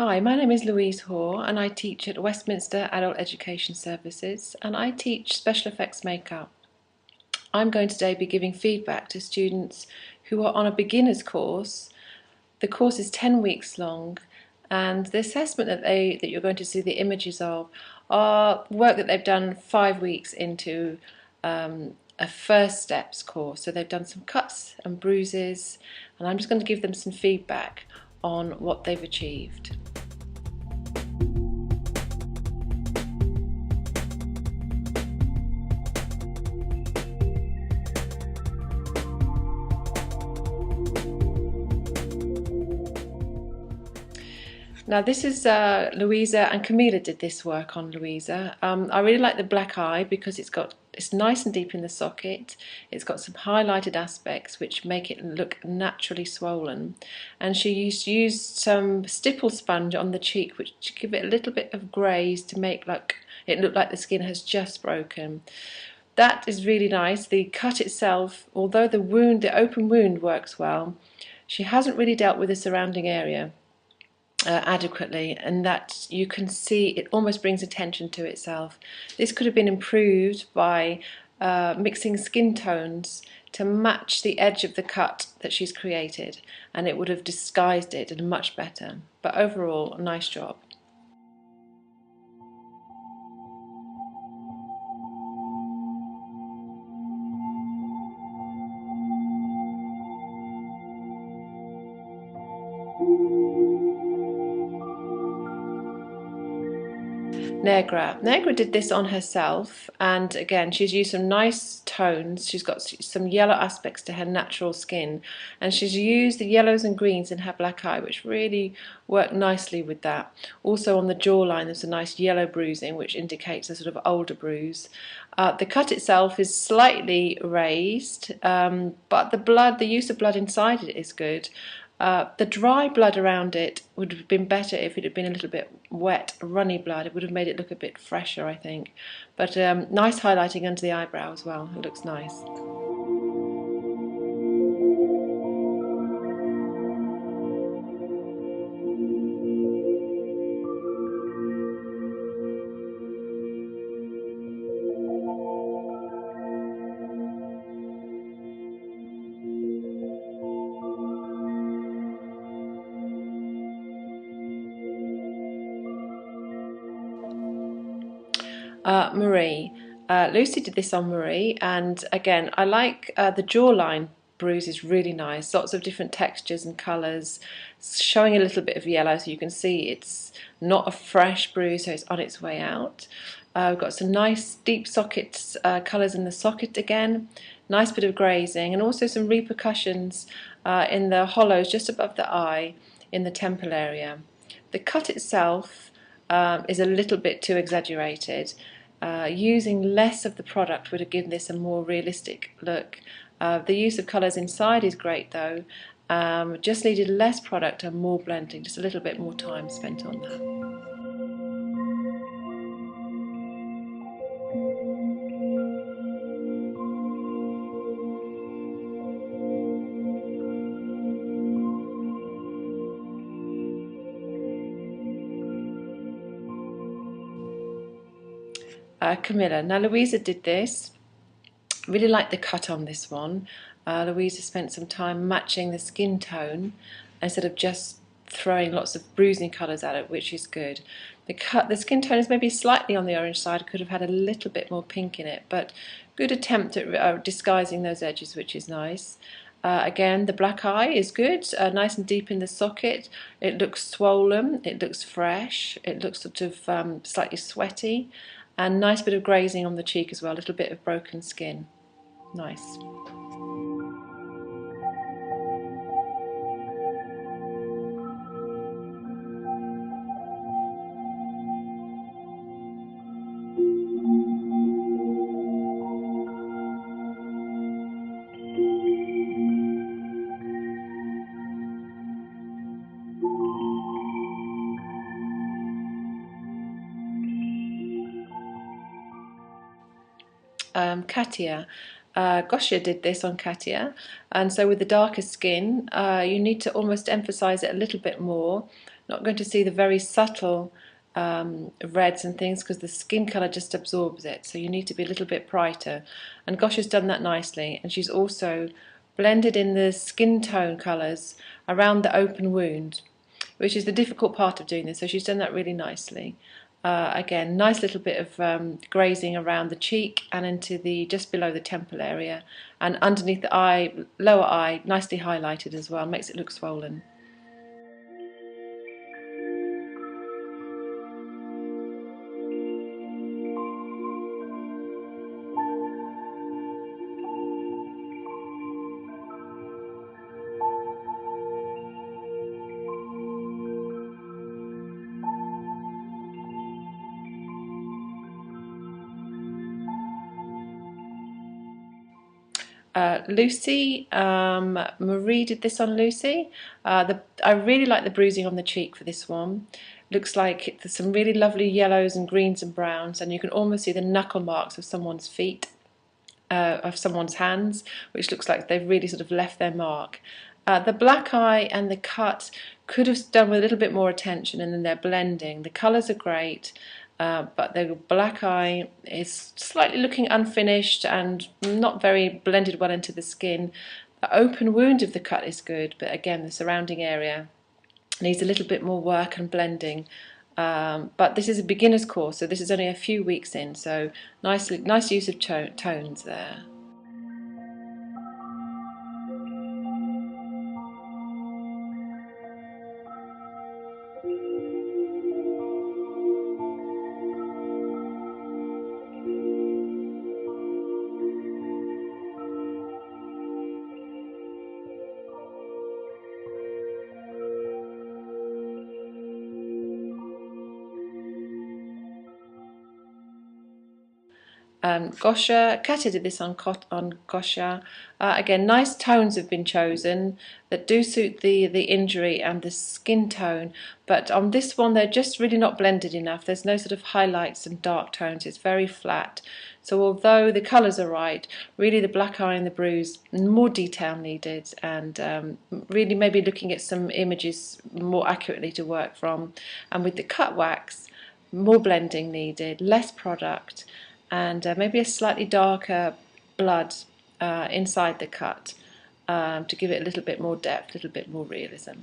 Hi, my name is Louise Hoare and I teach at Westminster Adult Education Services and I teach special effects makeup. I'm going to today be giving feedback to students who are on a beginner's course. The course is 10 weeks long and the assessment that you're going to see the images of are work that they've done 5 weeks into a first steps course. So they've done some cuts and bruises and I'm just going to give them some feedback on what they've achieved. Now this is Louisa, and Camilla did this work on Louisa. I really like the black eye because it's nice and deep in the socket. It's got some highlighted aspects which make it look naturally swollen. And she used some stipple sponge on the cheek which to give it a little bit of graze to make it look like the skin has just broken. That is really nice. The cut itself, although the open wound works well, she hasn't really dealt with the surrounding area adequately, and that you can see it almost brings attention to itself. This could have been improved by mixing skin tones to match the edge of the cut that she's created, and it would have disguised it much better. But overall, a nice job. Negra did this on herself, and again she's used some nice tones. She's got some yellow aspects to her natural skin, and she's used the yellows and greens in her black eye, which really work nicely with that. Also on the jawline there's a nice yellow bruising which indicates a sort of older bruise. The cut itself is slightly raised, but the use of blood inside it is good. The dry blood around it would have been better if it had been a little bit wet, runny blood. It would have made it look a bit fresher, I think. But nice highlighting under the eyebrow as well. It looks nice. Marie. Lucy did this on Marie, and again I like the jawline bruise is really nice, lots of different textures and colours, showing a little bit of yellow so you can see it's not a fresh bruise, so it's on its way out. We've got some nice deep sockets, colours in the socket again, nice bit of grazing, and also some repercussions in the hollows just above the eye in the temple area. The cut itself is a little bit too exaggerated. Using less of the product would have given this a more realistic look. The use of colours inside is great though. Just needed less product and more blending, just a little bit more time spent on that. Camilla. Now Louisa did this. Really like the cut on this one. Louisa spent some time matching the skin tone instead of just throwing lots of bruising colours at it, which is good. The skin tone is maybe slightly on the orange side. Could have had a little bit more pink in it, but good attempt at disguising those edges, which is nice. Again, the black eye is good, nice and deep in the socket. It looks swollen, it looks fresh, it looks sort of slightly sweaty, and nice bit of grazing on the cheek as well, a little bit of broken skin. Nice. Katia. Gosha did this on Katia, and so with the darker skin you need to almost emphasize it a little bit more, not going to see the very subtle reds and things because the skin colour just absorbs it, so you need to be a little bit brighter. And Gosh has done that nicely, and she's also blended in the skin tone colours around the open wound, which is the difficult part of doing this, so she's done that really nicely. Again, nice little bit of grazing around the cheek and into the just below the temple area, and underneath the eye, lower eye, nicely highlighted as well, makes it look swollen. Lucy, Marie did this on Lucy. I really like the bruising on the cheek for this one. Looks like there's some really lovely yellows and greens and browns, and you can almost see the knuckle marks of someone's feet, of someone's hands, which looks like they've really sort of left their mark. The black eye and the cut could have done with a little bit more attention, and then they're blending. The colours are great. But the black eye is slightly looking unfinished and not very blended well into the skin. The open wound of the cut is good, but again the surrounding area needs a little bit more work and blending. But this is a beginner's course, so this is only a few weeks in, so nice use of tones there. Katya did this on Gosha. Again, nice tones have been chosen that do suit the injury and the skin tone, but on this one they're just really not blended enough. There's no sort of highlights and dark tones, it's very flat. So although the colours are right, really the black eye and the bruise, more detail needed, and really maybe looking at some images more accurately to work from. And with the cut wax, more blending needed, less product, and maybe a slightly darker blood inside the cut to give it a little bit more depth, a little bit more realism.